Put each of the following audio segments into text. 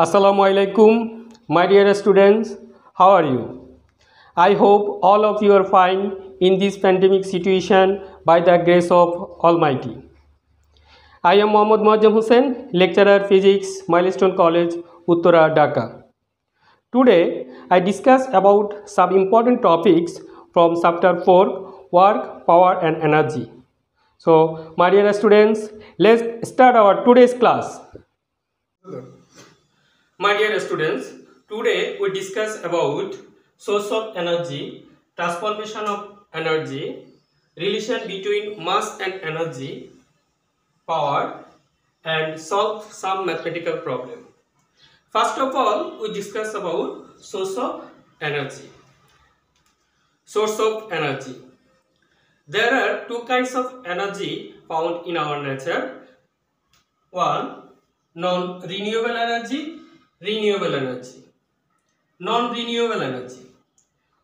Assalamu alaikum, my dear students. How are you? I hope all of you are fine in this pandemic situation by the grace of Almighty. I am Mohammad Muazzam Hussain, lecturer Physics, Milestone College, Uttara, Dhaka. Today, I discuss about some important topics from chapter 4, Work, Power and Energy. So, my dear students, let's start our today's class. My dear students, today we discuss about source of energy, transformation of energy, relation between mass and energy, power, and solve some mathematical problem. First of all, we discuss about source of energy. Source of energy. There are two kinds of energy found in our nature. One, non-renewable energy, renewable energy. Non-renewable energy.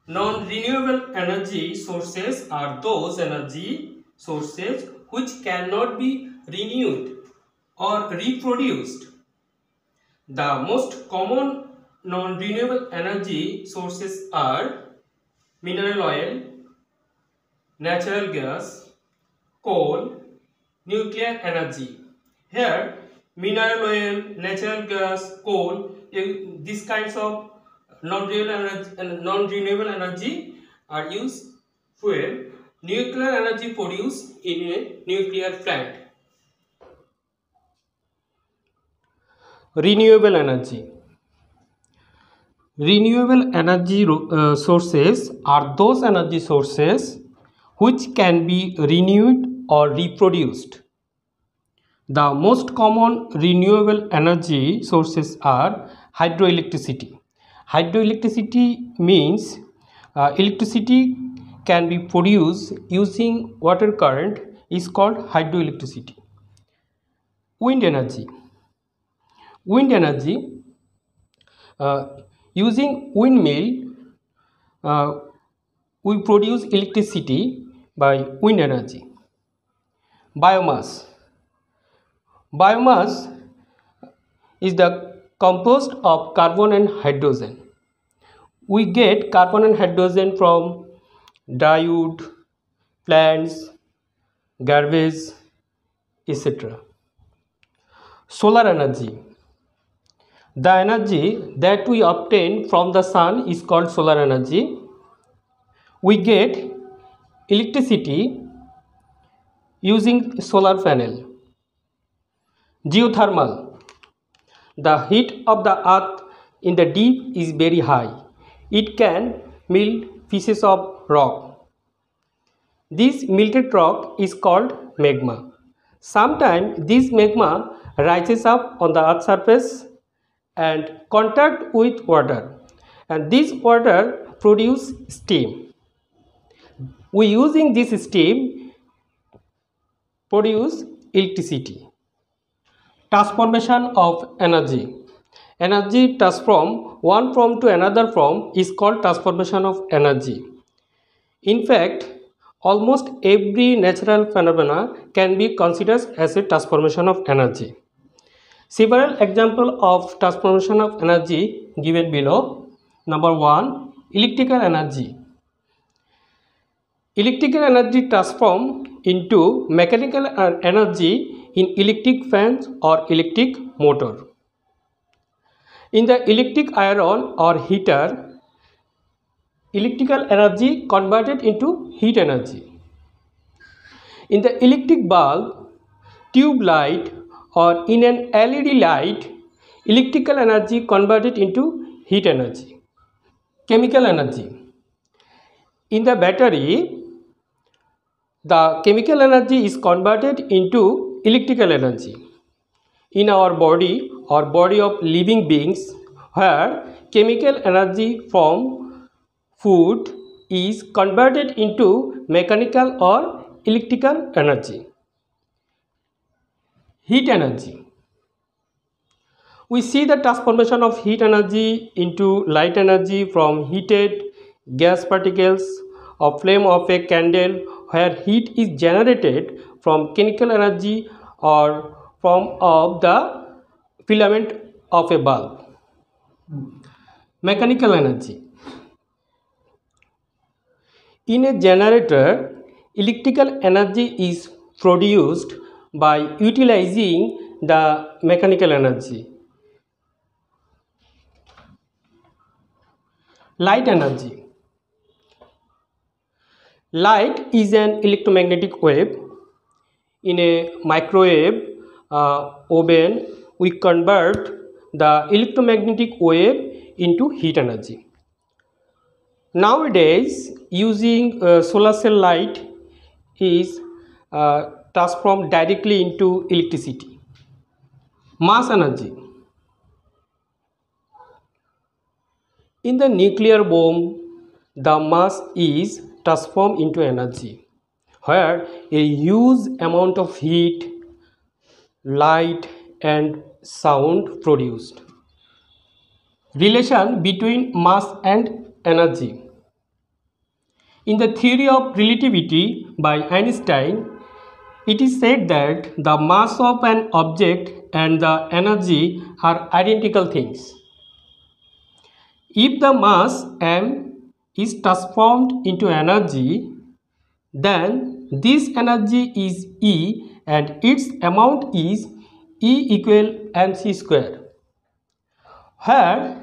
Non-renewable energy sources are those energy sources which cannot be renewed or reproduced. The most common non-renewable energy sources are mineral oil, natural gas, coal, nuclear energy. Here, mineral oil, natural gas, coal, these kinds of non-renewable energy are used fuel. Nuclear energy produced in a nuclear plant. Renewable energy. Renewable energy sources are those energy sources which can be renewed or reproduced. The most common renewable energy sources are hydroelectricity. Hydroelectricity means electricity can be produced using water current is called hydroelectricity. Wind energy. Wind energy, using windmill, we produce electricity by wind energy. Biomass. Biomass is the composed of carbon and hydrogen. We get carbon and hydrogen from dry wood, plants, garbage, etc. Solar energy. The energy that we obtain from the sun is called solar energy. We get electricity using solar panel. Geothermal. The heat of the earth in the deep is very high. It can melt pieces of rock. This melted rock is called magma. Sometimes this magma rises up on the earth's surface and contact with water, and this water produce steam. We using this steam produce electricity. Transformation of energy. Energy transform one form to another form is called transformation of energy. In fact, almost every natural phenomena can be considered as a transformation of energy. Several examples of transformation of energy given below. Number 1, electrical energy. Electrical energy transformed into mechanical energy in electric fans or electric motor. In the electric iron or heater, electrical energy converted into heat energy. In the electric bulb, tube light, or in an LED light, electrical energy converted into heat energy. Chemical energy. In the battery, the chemical energy is converted into electrical energy. In our body or body of living beings, where chemical energy from food is converted into mechanical or electrical energy. Heat energy. We see the transformation of heat energy into light energy from heated gas particles or flame of a candle, where heat is generated from kinetic energy or from of the filament of a bulb. Mechanical energy. In a generator, electrical energy is produced by utilizing the mechanical energy. Light energy. Light is an electromagnetic wave. In a microwave oven, we convert the electromagnetic wave into heat energy. Nowadays, using solar cell light is transformed directly into electricity. Mass energy. In the nuclear bomb, the mass is transformed into energy, where a huge amount of heat, light and sound produced. Relation between mass and energy. In the theory of relativity by Einstein, it is said that the mass of an object and the energy are identical things. If the mass m is transformed into energy, then this energy is E and its amount is E equal mc square, where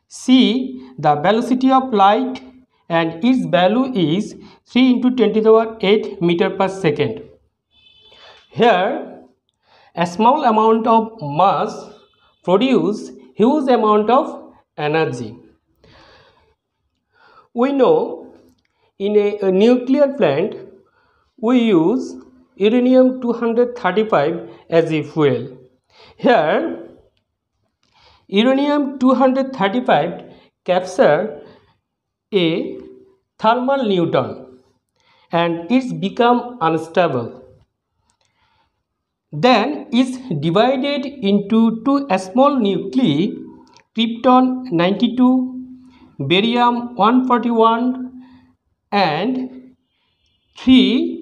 c the velocity of light and its value is 3 into 10 to the power 8 meter per second. Here, a small amount of mass produces huge amount of energy. We know in a nuclear plant we use uranium 235 as a fuel. Here, uranium 235 capture a thermal neutron and it's become unstable. Then it's divided into two small nuclei, krypton 92, barium 141 and 3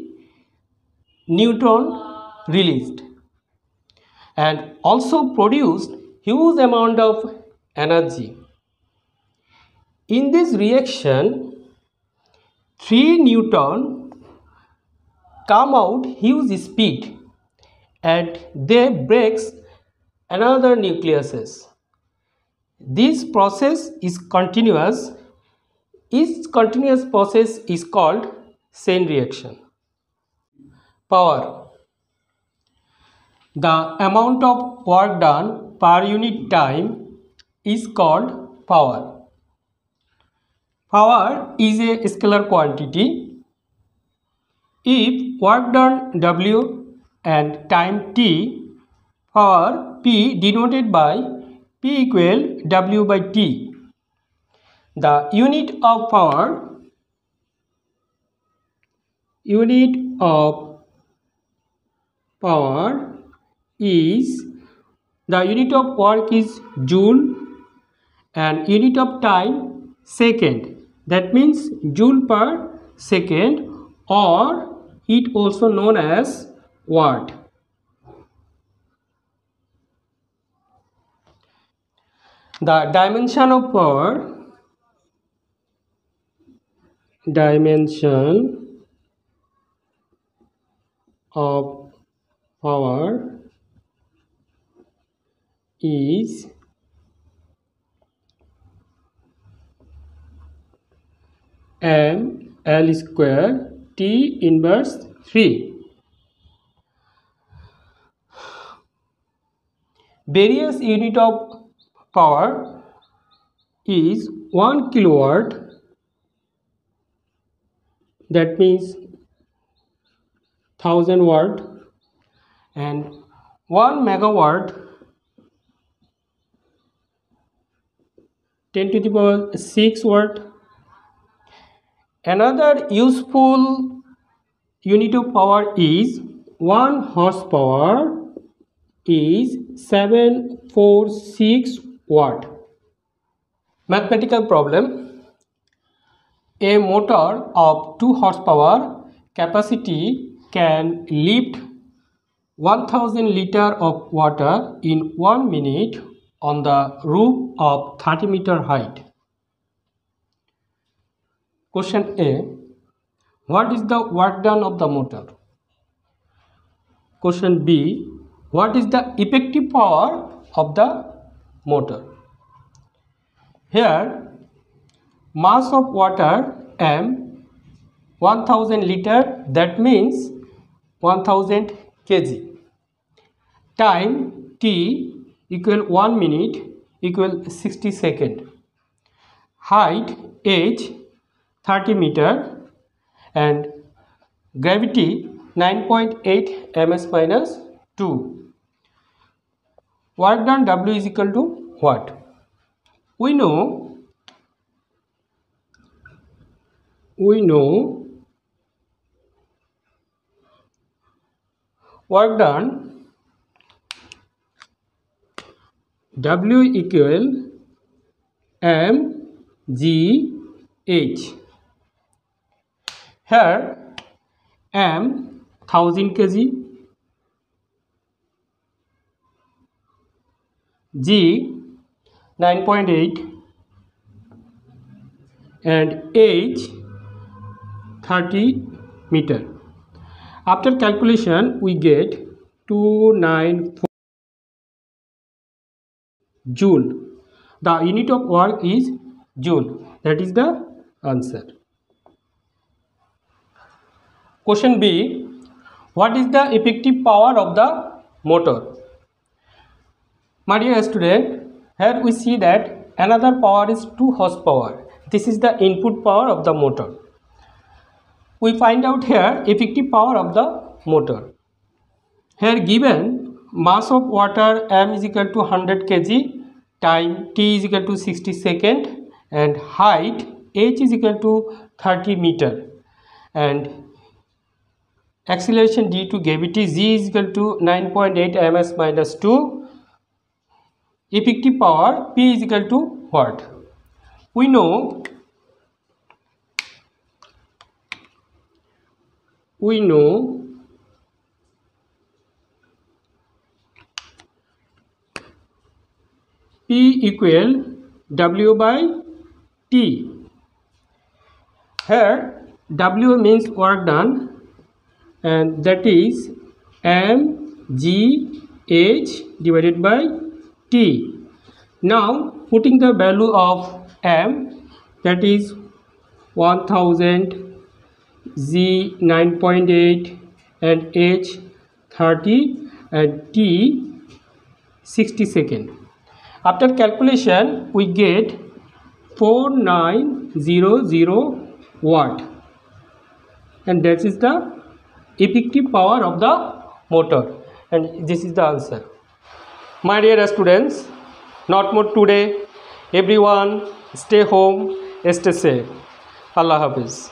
neutron released, and also produced huge amount of energy. In this reaction, 3 neutron come out huge speed and they breaks another nucleuses. This process is continuous. Each continuous process is called chain reaction. Power. The amount of work done per unit time is called power. Power is a scalar quantity. If work done W and time T, power P denoted by P equal W by T. The unit of power is, the unit of work is joule and unit of time second. That means joule per second, or it also known as watt. The dimension of power, is m L square T inverse 3. Various unit of power is 1 kilowatt, that means 1000 watt, and 1 megawatt 10 to the power 6 watt. Another useful unit of power is 1 horsepower is 746 watt. Mathematical problem. A motor of 2 horsepower capacity can lift 1000 liter of water in 1 minute on the roof of 30-meter height. Question A. What is the work done of the motor? Question B. What is the effective power of the motor? Here, mass of water M, 1000 liter, that means 1000 kg. Time T equal 1 minute equal 60 second. Height H 30 meter and gravity 9.8 ms minus 2. Work done W is equal to what? We know work done W equal mgh. Here m 1000 kg, g 9.8 and h 30 meter. After calculation we get 294 joule. The unit of work is joule. That is the answer. Question B. What is the effective power of the motor? My dear student, here we see that another power is 2 horsepower. This is the input power of the motor. We find out here effective power of the motor. Here given mass of water M is equal to 100 kg, time T is equal to 60 second and height H is equal to 30 meter and acceleration due to gravity G is equal to 9.8 ms minus 2. Effective power P is equal to what? We know P equal W by T. Here W means work done and that is mgh divided by T. Now putting the value of M, that is 1000, G 9.8 and H 30 and T 60 second. After calculation we get 4900 watt and that is the effective power of the motor and this is the answer. My dear students, not more today. Everyone stay home, stay safe. Allah Hafiz.